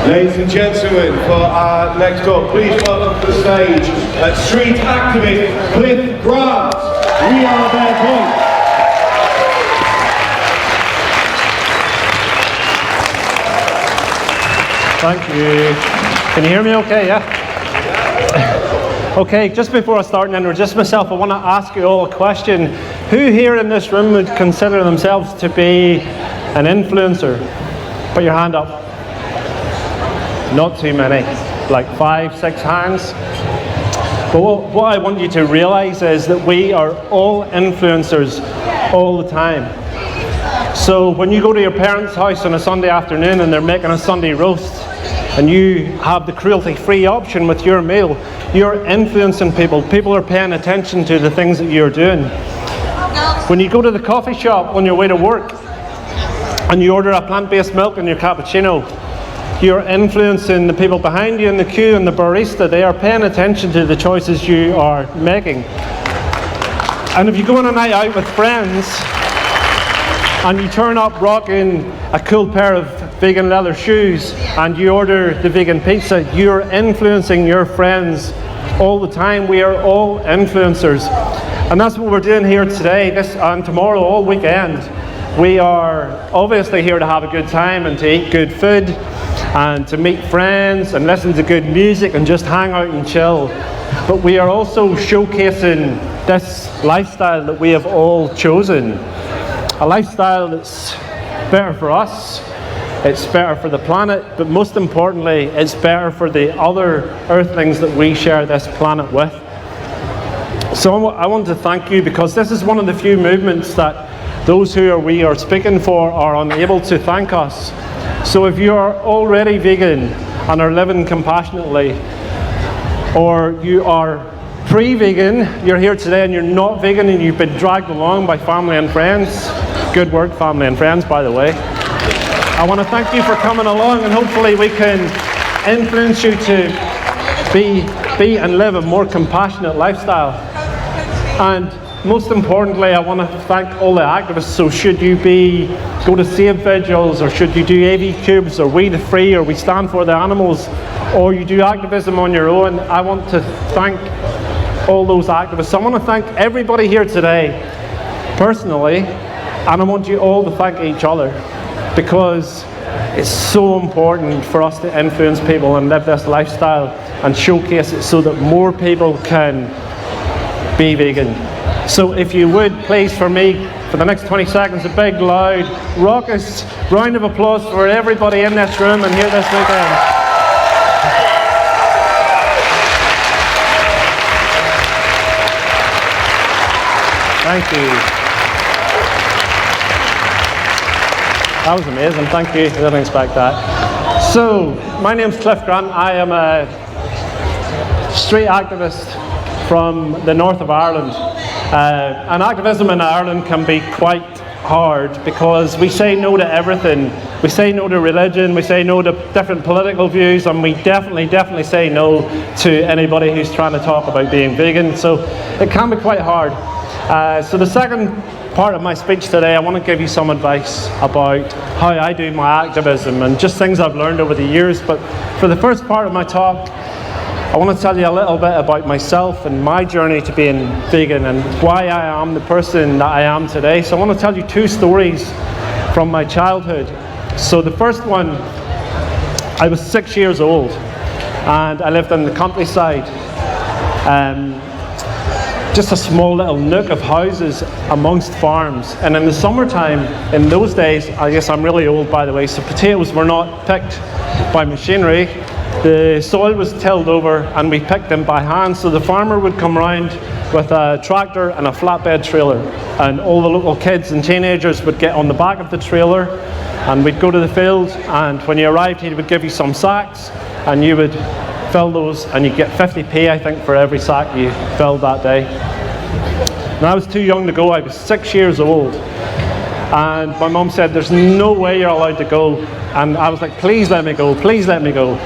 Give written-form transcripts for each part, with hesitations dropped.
Ladies and gentlemen, for our next talk, please welcome to the stage street activist Clif. We are their voice. Thank you. Can you hear me okay, yeah? Okay, just before I start and introduce myself, I want to ask you all a question. Who here in this room would consider themselves to be an influencer? Put your hand up. Not too many, like 5, 6 hands. But what I want you to realize is that we are all influencers all the time. So when you go to your parents' house on a Sunday afternoon and they're making a Sunday roast and you have the cruelty-free option with your meal, you're influencing people. People are paying attention to the things that you're doing. When you go to the coffee shop on your way to work and you order a plant-based milk in your cappuccino, you're influencing the people behind you in the queue and the barista. They are paying attention to the choices you are making. And if you go on a night out with friends and you turn up rocking a cool pair of vegan leather shoes and you order the vegan pizza, you're influencing your friends all the time. We are all influencers. And that's what we're doing here today, this and tomorrow, all weekend. We are obviously here to have a good time and to eat good food and to meet friends and listen to good music and just hang out and chill. But we are also showcasing this lifestyle that we have all chosen. A lifestyle that's better for us, it's better for the planet, but most importantly, it's better for the other earthlings that we share this planet with. So I want to thank you, because this is one of the few movements that those who we are speaking for are unable to thank us. So if you are already vegan and are living compassionately, or you are pre-vegan, you're here today and you're not vegan and you've been dragged along by family and friends, good work family and friends by the way, I want to thank you for coming along, and hopefully we can influence you to be and live a more compassionate lifestyle. And most importantly, I want to thank all the activists. So should you go to Save Vigils, or should you do AV Cubes, or We the Free, or We Stand for the Animals, or you do activism on your own, I want to thank all those activists. I want to thank everybody here today personally, and I want you all to thank each other, because it's so important for us to influence people and live this lifestyle and showcase it so that more people can be vegan. So if you would, please, for me, for the next 20 seconds, a big, loud, raucous round of applause for everybody in this room and here this weekend. Thank you. That was amazing, thank you. I didn't expect that. So, my name's Clif. I am a street activist from the north of Ireland. And activism in Ireland can be quite hard, because we say no to everything. We say no to religion, we say no to different political views, and we definitely say no to anybody who's trying to talk about being vegan. So it can be quite hard. So the second part of my speech today, I want to give you some advice about how I do my activism and just things I've learned over the years. But for the first part of my talk, I want to tell you a little bit about myself and my journey to being vegan and why I am the person that I am today. So I want to tell you 2 stories from my childhood. So the first one, I was 6 years old and I lived in the countryside. Just a small little nook of houses amongst farms. And in the summertime, in those days, I guess I'm really old by the way, so potatoes were not picked by machinery. The soil was tilled over and we picked them by hand. So the farmer would come round with a tractor and a flatbed trailer, and all the local kids and teenagers would get on the back of the trailer and we'd go to the field, and when you arrived he would give you some sacks and you would fill those, and you'd get 50p I think for every sack you filled that day. Now I was too young to go. I was 6 years old and my mum said there's no way you're allowed to go, and I was like, please let me go, please let me go.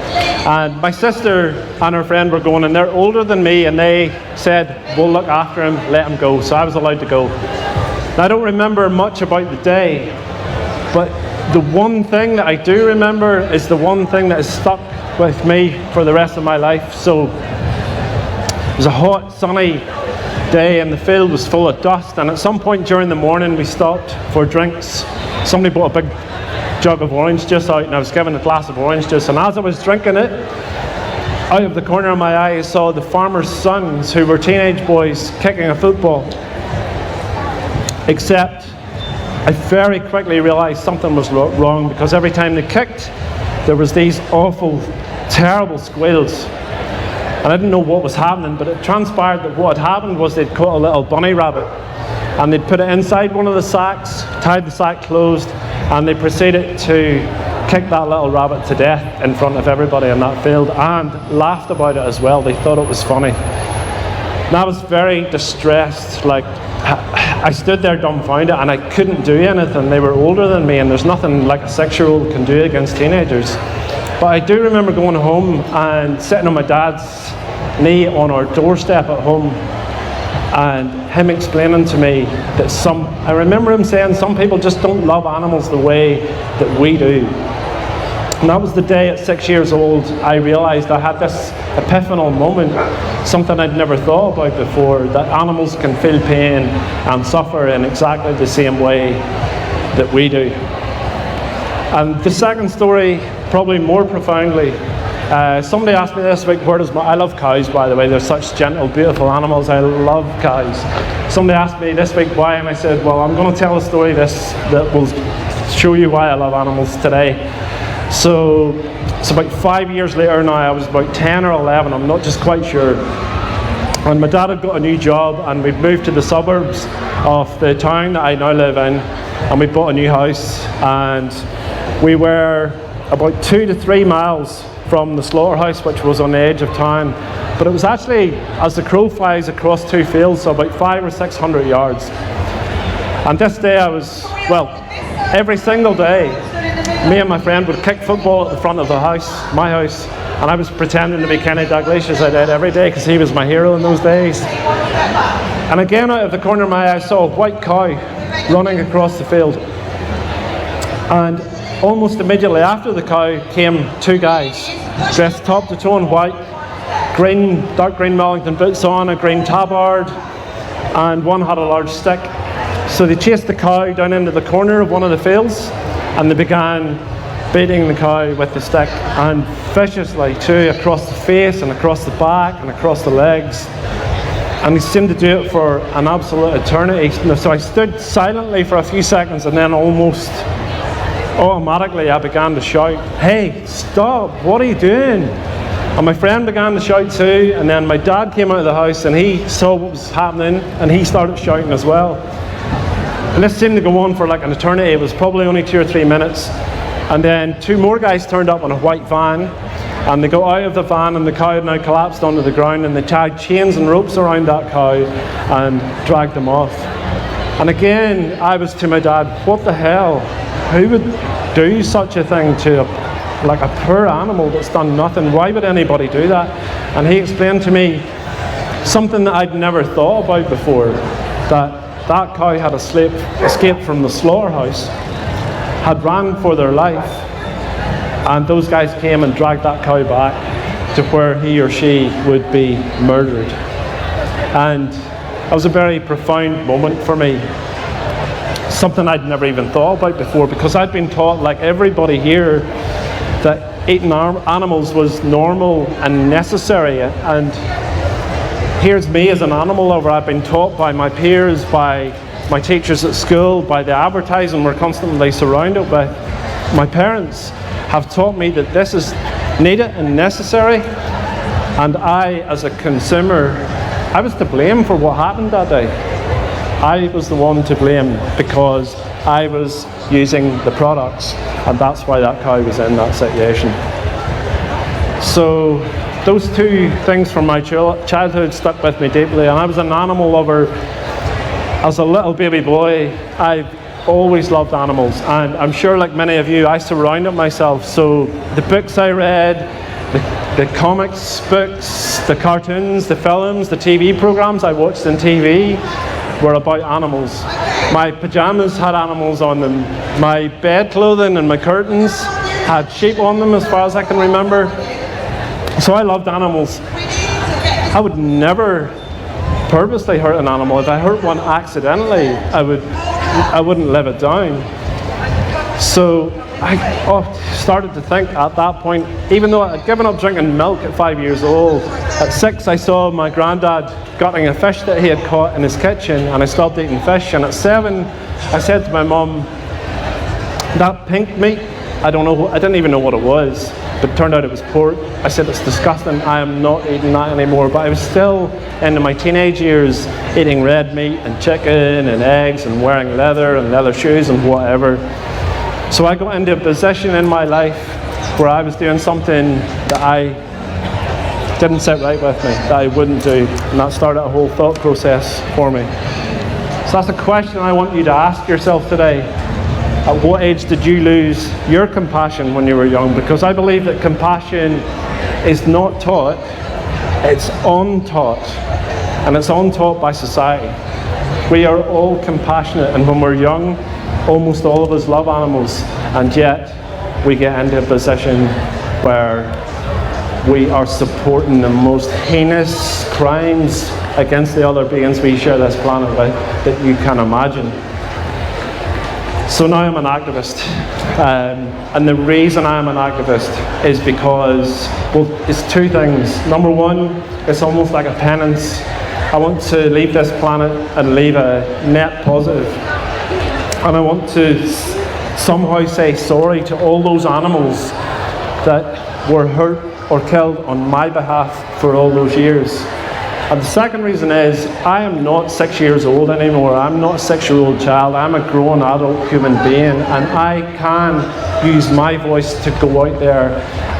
And my sister and her friend were going, and they're older than me, and they said, we'll look after him, let him go. So I was allowed to go. Now I don't remember much about the day, but the one thing that I do remember is the one thing that has stuck with me for the rest of my life. So it was a hot, sunny day and the field was full of dust, and at some point during the morning we stopped for drinks. Somebody brought a big jug of orange juice out, and I was given a glass of orange juice, and as I was drinking it, out of the corner of my eye I saw the farmers' sons, who were teenage boys, kicking a football. Except I very quickly realised something was wrong, because every time they kicked there was these awful, terrible squeals. And I didn't know what was happening, but it transpired that what had happened was they'd caught a little bunny rabbit and they'd put it inside one of the sacks, tied the sack closed, and they proceeded to kick that little rabbit to death in front of everybody in that field, and laughed about it as well. They thought it was funny. And I was very distressed. Like, I stood there dumbfounded and I couldn't do anything. They were older than me, and there's nothing like a 6-year-old can do against teenagers. But I do remember going home and sitting on my dad's knee on our doorstep at home, and him explaining to me that I remember him saying some people just don't love animals the way that we do. And that was the day at 6 years old I realised I had this epiphanal moment, something I'd never thought about before, that animals can feel pain and suffer in exactly the same way that we do. And the second story, probably more profoundly, somebody asked me this week, I love cows, by the way, they're such gentle, beautiful animals, I love cows. Somebody asked me this week why, and I said, well, I'm going to tell a story that will show you why I love animals today. So it's about 5 years later now. I was about 10 or 11, I'm not just quite sure. And my dad had got a new job, and we'd moved to the suburbs of the town that I now live in, and we bought a new house, and we were about 2 to 3 miles from the slaughterhouse, which was on the edge of town. But it was actually, as the crow flies, across 2 fields, so about 500 or 600 yards. And this day every single day, me and my friend would kick football at the front of the house, my house, and I was pretending to be Kenny Dalglish, as I did every day, because he was my hero in those days. And again, out of the corner of my eye, I saw a white cow running across the field. And almost immediately after the cow came 2 guys, dressed top to toe in white, dark green Wellington boots on, a green tabard, and one had a large stick. So they chased the cow down into the corner of one of the fields, and they began beating the cow with the stick, and viciously too, across the face and across the back and across the legs. And they seemed to do it for an absolute eternity. So I stood silently for a few seconds, and then almost automatically I began to shout, "Hey, stop, what are you doing?" And my friend began to shout too, and then my dad came out of the house and he saw what was happening, and he started shouting as well. And this seemed to go on for like an eternity. It was probably only 2 or 3 minutes. And then 2 more guys turned up on a white van, and they got out of the van, and the cow had now collapsed onto the ground, and they tied chains and ropes around that cow and dragged them off. And again, I was to my dad, what the hell? Who would do such a thing to a poor animal that's done nothing? Why would anybody do that? And he explained to me something that I'd never thought about before, that cow had escaped from the slaughterhouse, had ran for their life, and those guys came and dragged that cow back to where he or she would be murdered. And that was a very profound moment for me, something I'd never even thought about before, because I'd been taught, like everybody here, that eating animals was normal and necessary. And here's me as an animal lover. I've been taught by my peers, by my teachers at school, by the advertising we're constantly surrounded with. My parents have taught me that this is needed and necessary, and I, as a consumer, I was to blame for what happened that day. I was the one to blame because I was using the products, and that's why that cow was in that situation. So those 2 things from my childhood stuck with me deeply, and I was an animal lover. As a little baby boy, I've always loved animals, and I'm sure like many of you, I surrounded myself. So the books I read, the comics books, the cartoons, the films, the TV programs I watched on TV were about animals. My pajamas had animals on them. My bed clothing and my curtains had sheep on them as far as I can remember. So I loved animals. I would never purposely hurt an animal. If I hurt one accidentally, I wouldn't live it down. So I started to think at that point, even though I'd given up drinking milk at 5 years old, at 6 I saw my granddad gutting a fish that he had caught in his kitchen, and I stopped eating fish. And at 7 I said to my mum, that pink meat, I didn't even know what it was, but it turned out it was pork. I said, it's disgusting, I am not eating that anymore. But I was still into my teenage years eating red meat and chicken and eggs and wearing leather and leather shoes and whatever. So I got into a position in my life where I was doing something that I didn't sit right with me, that I wouldn't do, and that started a whole thought process for me. So that's a question I want you to ask yourself today. At what age did you lose your compassion when you were young? Because I believe that compassion is not taught, it's untaught, and it's untaught by society. We are all compassionate, and when we're young, almost all of us love animals, and yet we get into a position where we are supporting the most heinous crimes against the other beings we share this planet with that you can imagine. So now I'm an activist, and the reason I'm an activist is because, well, it's two things. Number one, it's almost like a penance. I want to leave this planet and leave a net positive. And I want to somehow say sorry to all those animals that were hurt or killed on my behalf for all those years. And the second reason is, I am not 6 years old anymore. I'm not a 6-year-old child. I'm a grown adult human being, and I can use my voice to go out there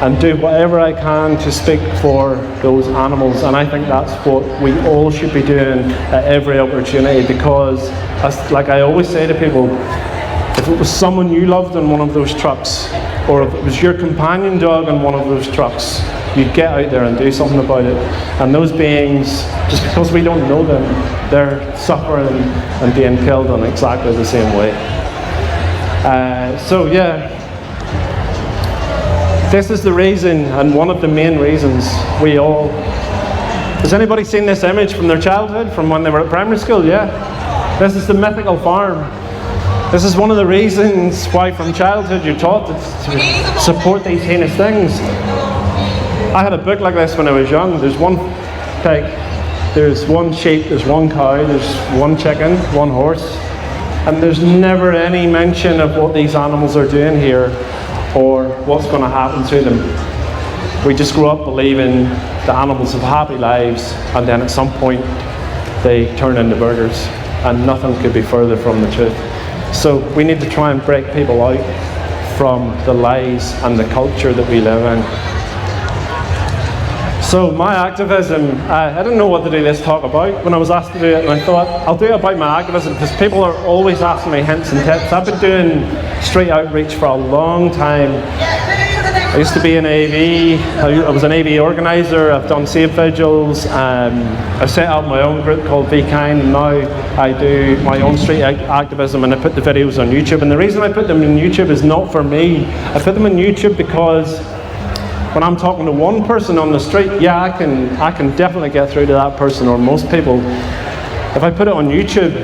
and do whatever I can to speak for those animals. And I think that's what we all should be doing at every opportunity, because, like I always say to people, if it was someone you loved in one of those trucks, or if it was your companion dog in one of those trucks, you'd get out there and do something about it. And those beings, just because we don't know them, they're suffering and being killed in exactly the same way. So yeah, this is the reason, and one of the main reasons we all... Has anybody seen this image from their childhood, from when they were at primary school? Yeah? This is the mythical farm. This is one of the reasons why from childhood you're taught to support these heinous things. I had a book like this when I was young. There's one pig, there's one sheep, there's one cow, there's one chicken, one horse, and there's never any mention of what these animals are doing here or what's going to happen to them. We just grow up believing the animals have happy lives, and then at some point they turn into burgers, and nothing could be further from the truth. So we need to try and break people out from the lies and the culture that we live in. So my activism, I didn't know what to do this talk about when I was asked to do it, and I thought I'll do it about my activism because people are always asking me hints and tips. I've been doing street outreach for a long time. I used to be an AV, I was an AV organiser, I've done safe vigils, I set up my own group called Be Kind, and now I do my own street activism, and I put the videos on YouTube. And the reason I put them on YouTube is not for me. I put them on YouTube because when I'm talking to one person on the street, yeah, I can definitely get through to that person, or most people. If I put it on YouTube,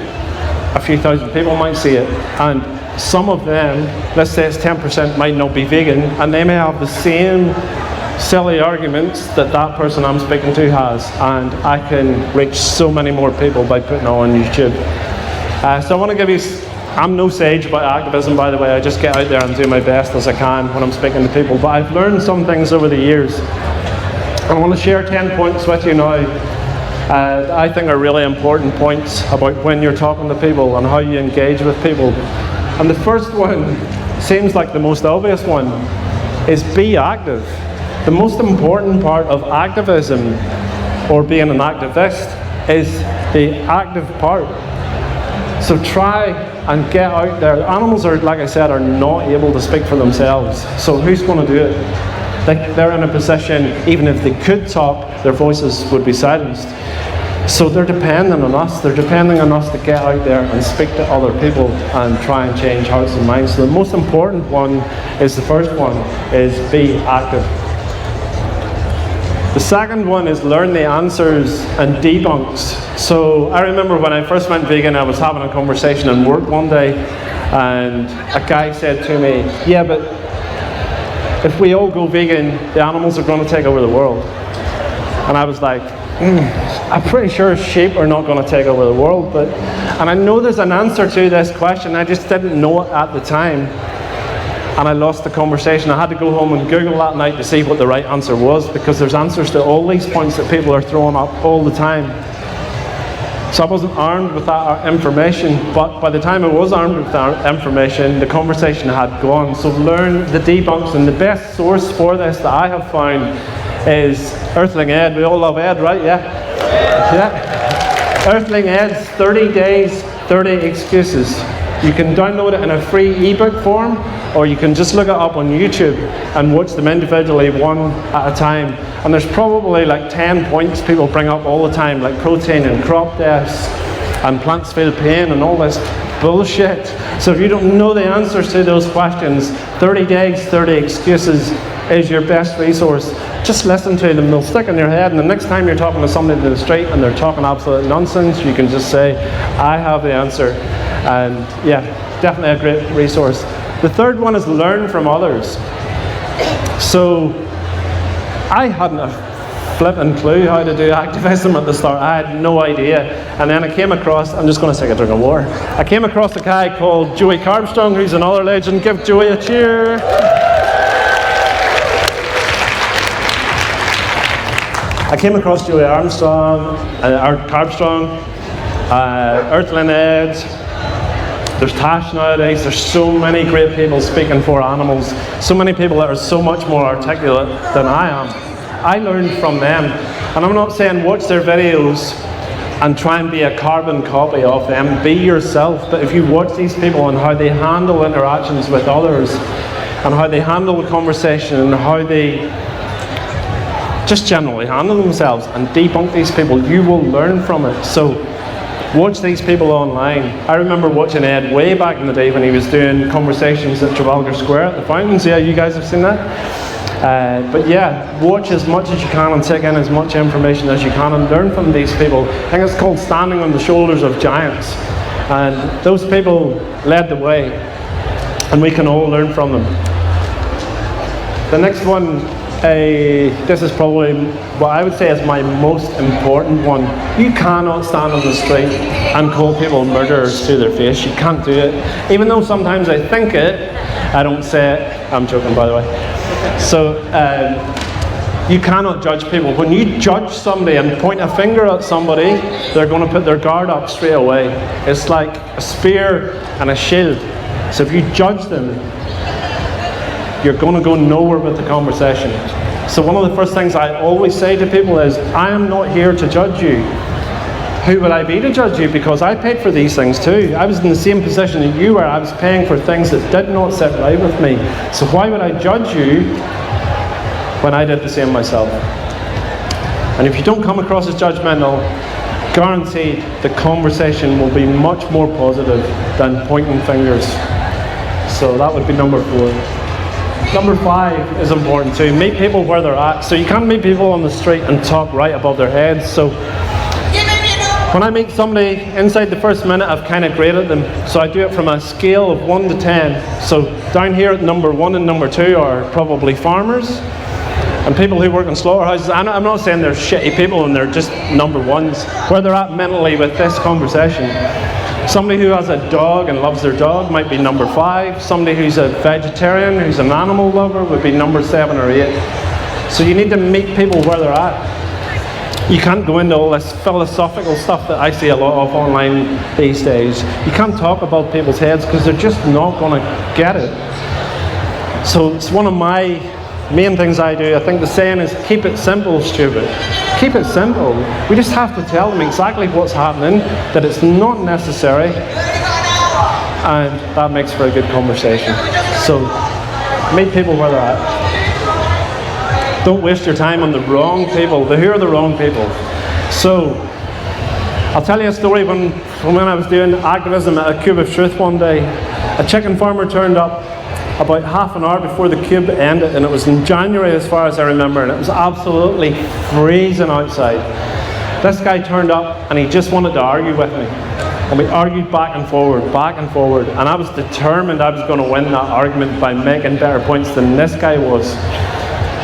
a few thousand people might see it, and some of them, let's say it's 10%, might not be vegan, and they may have the same silly arguments that that person I'm speaking to has, and I can reach so many more people by putting it on YouTube. So I want to give you, I'm no sage about activism, by the way. I just get out there and do my best as I can when I'm speaking to people, but I've learned some things over the years. I want to share 10 points with you now that I think are really important points about when you're talking to people and how you engage with people. And the first one seems like the most obvious one, is be active. The most important part of activism, or being an activist, is the active part. So try and get out there. Animals are, like I said, are not able to speak for themselves. So who's going to do it? They're in a position, even if they could talk, their voices would be silenced. So they're depending on us. They're depending on us to get out there and speak to other people and try and change hearts and minds. So the most important one is the first one, is be active. The second one is learn the answers and debunks. So I remember when I first went vegan, I was having a conversation in work one day, and a guy said to me, yeah, but if we all go vegan, the animals are going to take over the world. And I was like, I'm pretty sure sheep are not going to take over the world, and I know there's an answer to this question, I just didn't know it at the time, and I lost the conversation. I had to go home and Google that night to see what the right answer was, because there's answers to all these points that people are throwing up all the time. So I wasn't armed with that information, but by the time I was armed with that information, the conversation had gone. So learn the debunks, and the best source for this that I have found is Earthling Ed. We all love Ed, right? Yeah. Earthling Ed's 30 Days, 30 Excuses. You can download it in a free ebook form, or you can just look it up on YouTube and watch them individually, one at a time. And there's probably like 10 points people bring up all the time, like protein and crop deaths and plants feel pain and all this bullshit. So if you don't know the answers to those questions, 30 Days, 30 Excuses is your best resource. Just listen to them, they'll stick in your head, and the next time you're talking to somebody in the street and they're talking absolute nonsense, you can just say, I have the answer. And yeah, definitely a great resource. The third one is learn from others. So I hadn't a flipping clue how to do activism at the start. I had no idea. And then I came across, I'm just going to take a drink of water. I came across a guy called Joey Carbstrong, who's another legend. Give Joey a cheer. I came across Joey Armstrong, Carbstrong, Earthling Ed. There's Tash nowadays. There's so many great people speaking for animals. So many people that are so much more articulate than I am. I learned from them. And I'm not saying watch their videos and try and be a carbon copy of them. Be yourself. But if you watch these people and how they handle interactions with others, and how they handle the conversation, and how they just generally handle themselves, and debunk these people, you will learn from it. So watch these people online. I remember watching Ed way back in the day when he was doing conversations at Trafalgar Square at the fountains. Yeah, you guys have seen that? But yeah, watch as much as you can and take in as much information as you can and learn from these people. I think it's called standing on the shoulders of giants. And those people led the way, and we can all learn from them. The next one, this is probably what I would say is my most important one. You cannot stand on the street and call people murderers to their face. You can't do it. Even though sometimes I think it, I don't say it. I'm joking, by the way. So you cannot judge people. When you judge somebody and point a finger at somebody, they're going to put their guard up straight away. It's like a spear and a shield. So if you judge them, you're going to go nowhere with the conversation. So one of the first things I always say to people is, I am not here to judge you. Who would I be to judge you? Because I paid for these things too. I was in the same position that you were. I was paying for things that did not sit right with me. So why would I judge you when I did the same myself? And if you don't come across as judgmental, guaranteed the conversation will be much more positive than pointing fingers. So that would be number 4. Number 5 is important too. Meet people where they're at. So you can't meet people on the street and talk right above their heads. So when I meet somebody, inside the first minute I've kind of graded them. So I do it from a scale of 1 to 10. So down here at number 1 and number 2 are probably farmers and people who work in slaughterhouses. I'm not saying they're shitty people and they're just number 1s. Where they're at mentally with this conversation. Somebody who has a dog and loves their dog might be number 5. Somebody who's a vegetarian, who's an animal lover, would be number 7 or 8. So you need to meet people where they're at. You can't go into all this philosophical stuff that I see a lot of online these days. You can't talk about people's heads because they're just not going to get it. So it's one of my main things I do. I think the saying is, keep it simple, stupid. Keep it simple. We just have to tell them exactly what's happening, that it's not necessary, and that makes for a good conversation. So meet people where they're at. Don't waste your time on the wrong people. Who are the wrong people? So I'll tell you a story when I was doing activism at a Cube of Truth one day. A chicken farmer turned up about half an hour before the cube ended, and it was in January as far as I remember, and it was absolutely freezing outside. This guy turned up and he just wanted to argue with me. And we argued back and forward, and I was determined I was going to win that argument by making better points than this guy was.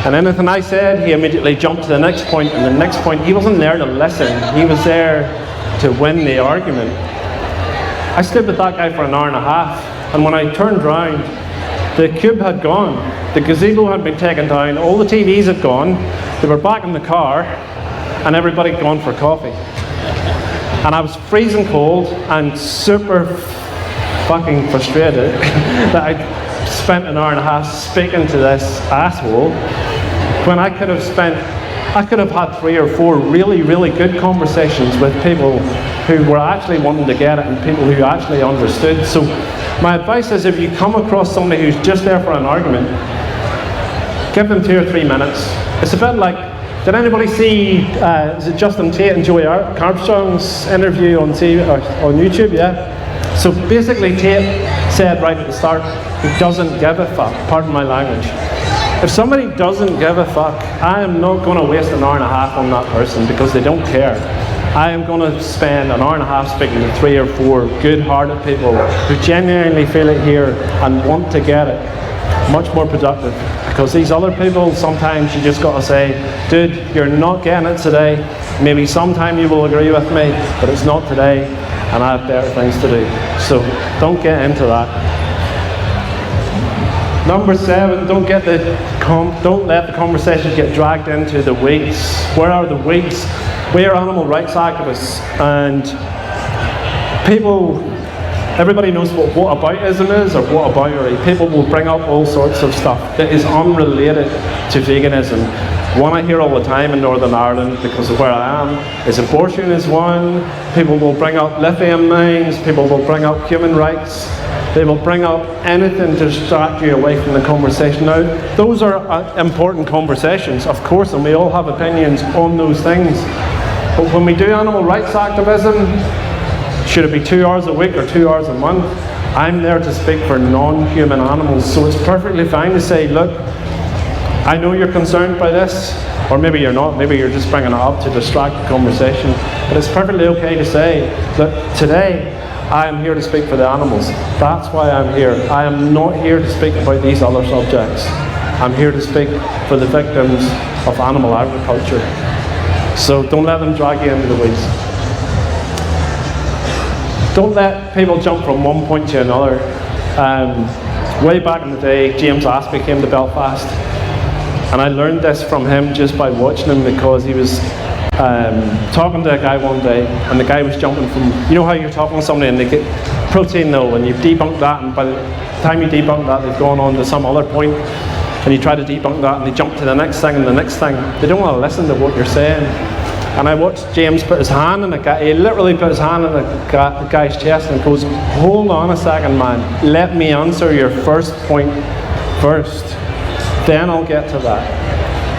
And anything I said, he immediately jumped to the next point, and the next point, he wasn't there to listen, he was there to win the argument. I stood with that guy for an hour and a half, and when I turned round, the cube had gone, the gazebo had been taken down, all the TVs had gone, they were back in the car, and everybody had gone for coffee. And I was freezing cold and super fucking frustrated that I spent an hour and a half speaking to this asshole when I could have had 3 or 4 really, really good conversations with people who were actually wanting to get it and people who actually understood. So my advice is, if you come across somebody who's just there for an argument, give them 2 or 3 minutes. It's a bit like, did anybody see is it Justin Tate and Joey Armstrong's interview on YouTube? Yeah. So basically Tate said right at the start, he doesn't give a fuck, pardon my language. If somebody doesn't give a fuck, I am not going to waste an hour and a half on that person because they don't care. I am going to spend an hour and a half speaking to 3 or 4 good-hearted people who genuinely feel it here and want to get it. Much more productive. Because these other people, sometimes you just got to say, dude, you're not getting it today. Maybe sometime you will agree with me, but it's not today, and I have better things to do. So don't get into that. Number 7, don't let the conversation get dragged into the weeds. Where are the weeds? We are animal rights activists, and everybody knows what whataboutism is, or whataboutery. People will bring up all sorts of stuff that is unrelated to veganism. One I hear all the time in Northern Ireland, because of where I am, is abortion is one. People will bring up lithium mines, people will bring up human rights. They will bring up anything to distract you away from the conversation. Now, those are important conversations, of course, and we all have opinions on those things. But when we do animal rights activism, should it be 2 hours a week or 2 hours a month? I'm there to speak for non-human animals, so it's perfectly fine to say, look, I know you're concerned by this, or maybe you're not, maybe you're just bringing it up to distract the conversation, but it's perfectly okay to say, look, today I am here to speak for the animals. That's why I'm here. I am not here to speak about these other subjects. I'm here to speak for the victims of animal agriculture. So don't let them drag you into the weeds. Don't let people jump from one point to another. Way back in the day, James Aspey came to Belfast, and I learned this from him just by watching him, because he was talking to a guy one day, and the guy was jumping from, you know how you're talking to somebody and they get protein though, and you've debunked that, and by the time you debunk that, they've gone on to some other point, and you try to debunk that, and they jump to the next thing and the next thing. They don't want to listen to what you're saying. And I watched James put his hand on the guy, he literally put his hand on the guy's chest and goes, hold on a second, man, let me answer your first point first, then I'll get to that.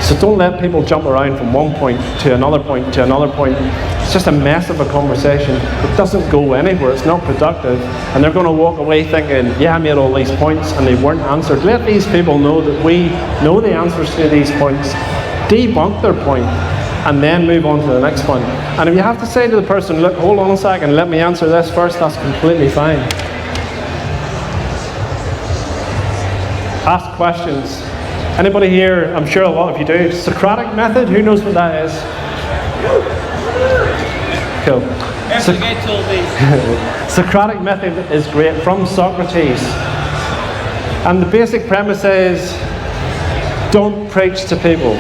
So don't let people jump around from one point to another point to another point. It's just a mess of a conversation. It doesn't go anywhere, it's not productive, and they're going to walk away thinking, yeah, I made all these points and they weren't answered. Let these people know that we know the answers to these points, debunk their point, and then move on to the next one. And if you have to say to the person, look, hold on a second, let me answer this first, that's completely fine. Ask questions. Anybody here, I'm sure a lot of you do, Socratic method, who knows what that is? Cool. Socratic method is great, from Socrates. And the basic premise is, don't preach to people.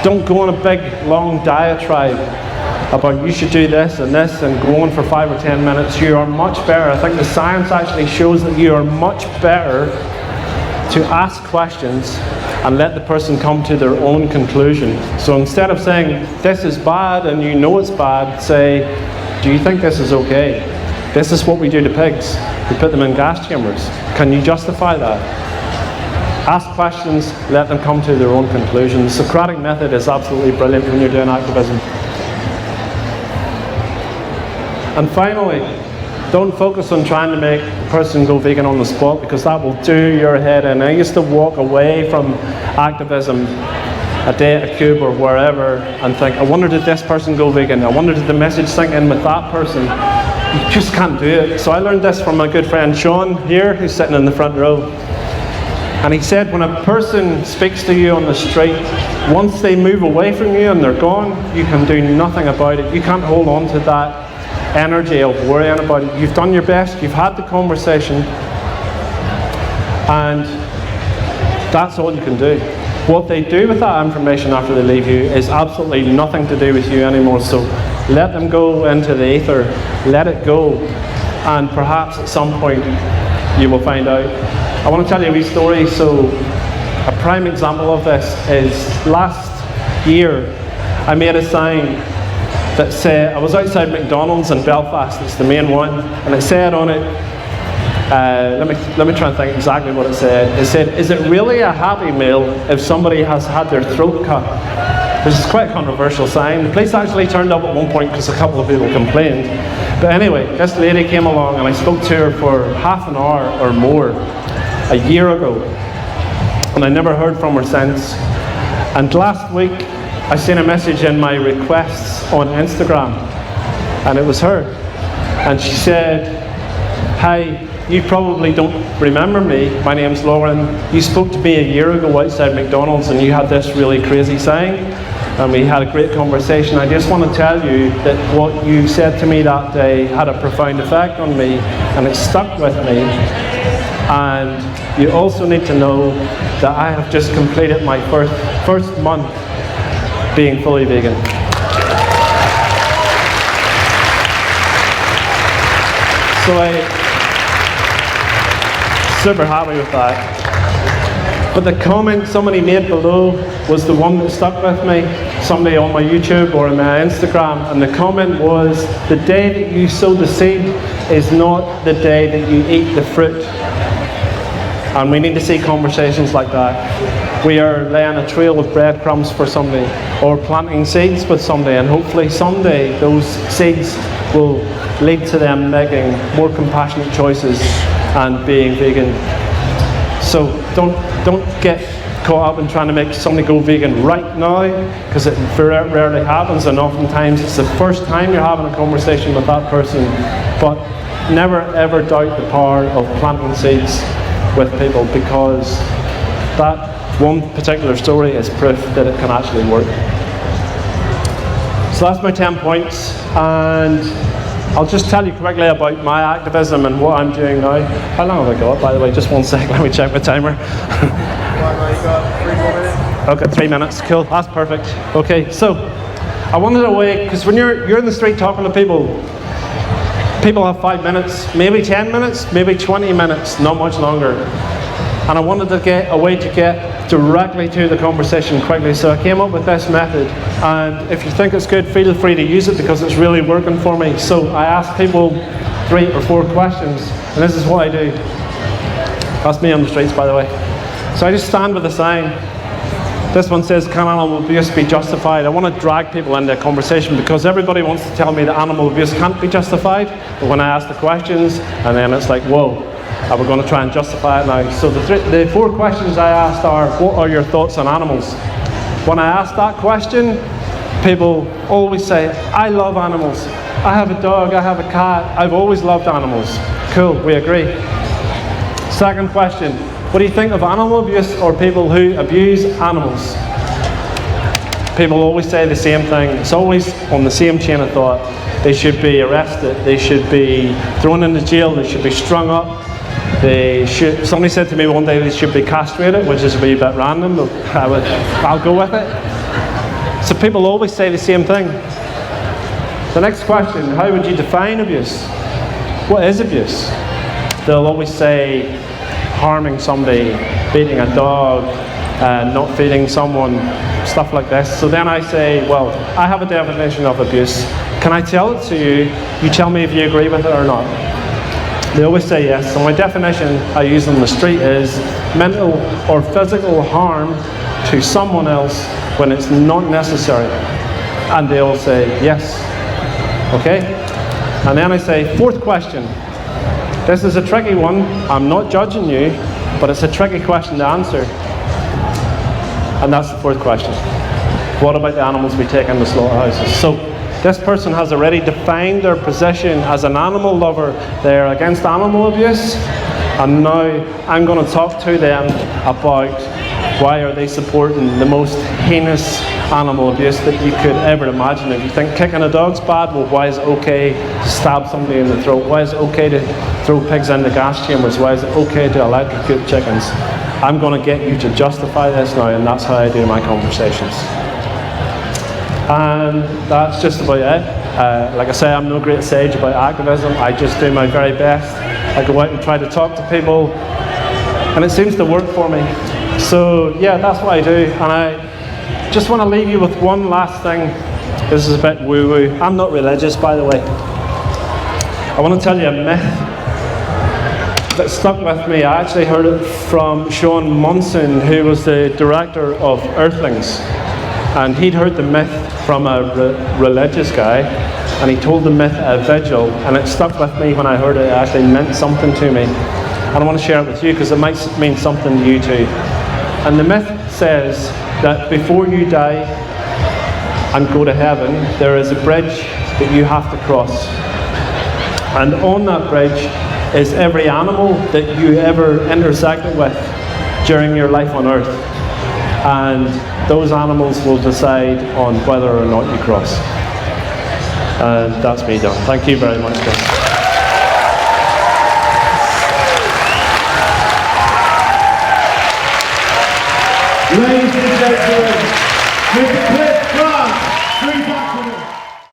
Don't go on a big, long diatribe about you should do this and go on for 5 or 10 minutes. You are much better. I think the science actually shows that you are much better to ask questions and let the person come to their own conclusion. So instead of saying, this is bad and you know it's bad, say, do you think this is okay? This is what we do to pigs. We put them in gas chambers. Can you justify that? Ask questions, let them come to their own conclusions. The Socratic method is absolutely brilliant when you're doing activism. And finally, don't focus on trying to make the person go vegan on the spot, because that will do your head in. I used to walk away from activism a day at a cube or wherever and think, I wonder did this person go vegan? I wonder did the message sink in with that person? You just can't do it. So I learned this from my good friend Sean here, who's sitting in the front row. And he said, when a person speaks to you on the street, once they move away from you and they're gone, you can do nothing about it. You can't hold on to that energy of worrying about it. You've done your best, you've had the conversation, and that's all you can do. What they do with that information after they leave you is absolutely nothing to do with you anymore. So let them go into the ether, let it go, and perhaps at some point you will find out. I want to tell you a wee story. So a prime example of this is last year I made a sign that said, I was outside McDonald's in Belfast, it's the main one, and it said on it, let me try and think exactly what it said. It said, is it really a happy meal if somebody has had their throat cut? Which is quite a controversial sign. The police actually turned up at one point because a couple of people complained. But anyway, this lady came along and I spoke to her for half an hour or more a year ago, and I never heard from her since. And last week I seen a message in my requests on Instagram, and it was her, and she said, hi, you probably don't remember me, my name's Lauren, you spoke to me a year ago outside McDonald's and you had this really crazy sign and we had a great conversation. I just want to tell you that what you said to me that day had a profound effect on me and it stuck with me, and you also need to know that I have just completed my first month being fully vegan. So I'm super happy with that. But the comment somebody made below was the one that stuck with me. Somebody on my YouTube or on my Instagram, and the comment was, the day that you sow the seed is not the day that you eat the fruit. And we need to see conversations like that. We are laying a trail of breadcrumbs for somebody, or planting seeds with somebody, and hopefully someday those seeds will lead to them making more compassionate choices and being vegan. So don't get caught up in trying to make somebody go vegan right now, because it very rarely happens, and oftentimes it's the first time you're having a conversation with that person. But never ever doubt the power of planting seeds with people, because that one particular story is proof that it can actually work. So that's my 10 points, and I'll just tell you quickly about my activism and what I'm doing now. How long have I got, by the way? Just 1 sec, let me check my timer. You got 3 more minutes? Okay, 3 minutes, cool, that's perfect. Okay, so I wanted a way, because when you're in the street talking to people have 5 minutes, maybe 10 minutes, maybe 20 minutes, not much longer. And I wanted to get a way to get directly to the conversation quickly, so I came up with this method. And if you think it's good, feel free to use it, because it's really working for me. So I ask people 3 or 4 questions, and this is what I do. That's me on the streets, by the way. So I just stand with a sign. This one says, can animal abuse be justified? I want to drag people into a conversation, because everybody wants to tell me that animal abuse can't be justified, but when I ask the questions, and then it's like, whoa, we're going to try and justify it now. So the 4 questions I asked are, what are your thoughts on animals? When I ask that question, people always say, I love animals. I have a dog, I have a cat, I've always loved animals. Cool, we agree. Second question, what do you think of animal abuse or people who abuse animals? People always say the same thing. It's always on the same chain of thought. They should be arrested, they should be thrown into jail, they should be strung up. Somebody said to me one day they should be castrated, which is a wee bit random, but I'll go with it. So people always say the same thing. The next question, how would you define abuse? What is abuse? They'll always say harming somebody, beating a dog, not feeding someone, stuff like this. So then I say, well, I have a definition of abuse. Can I tell it to you? You tell me if you agree with it or not. They always say yes. So my definition I use on the street is mental or physical harm to someone else when it's not necessary. And they all say yes. Okay? And then I say, fourth question. This is a tricky one. I'm not judging you, but it's a tricky question to answer. And that's the fourth question. What about the animals we take into slaughterhouses? So this person has already defined their position as an animal lover. They're against animal abuse. And now I'm going to talk to them about why are they supporting the most heinous animal abuse that you could ever imagine. If you think kicking a dog's bad, well, why is it okay to stab somebody in the throat? Why is it okay to throw pigs into gas chambers? Why is it okay to electrocute chickens? I'm going to get you to justify this now, and that's how I do my conversations. And that's just about it. Like I say, I'm no great sage about activism. I just do my very best. I go out and try to talk to people, and it seems to work for me. So yeah, that's what I do. And I just want to leave you with one last thing. This is a bit woo-woo. I'm not religious, by the way. I want to tell you a myth that stuck with me. I actually heard it from Sean Munson, who was the director of Earthlings. And he'd heard the myth from a religious guy, and he told the myth at a vigil, and it stuck with me when I heard it. It actually meant something to me. And I want to share it with you because it might mean something to you too. And the myth says that before you die and go to heaven, there is a bridge that you have to cross. And on that bridge is every animal that you ever intersected with during your life on earth. And those animals will decide on whether or not you cross. And that's me done. Thank you very much, guys. Ladies and gentlemen,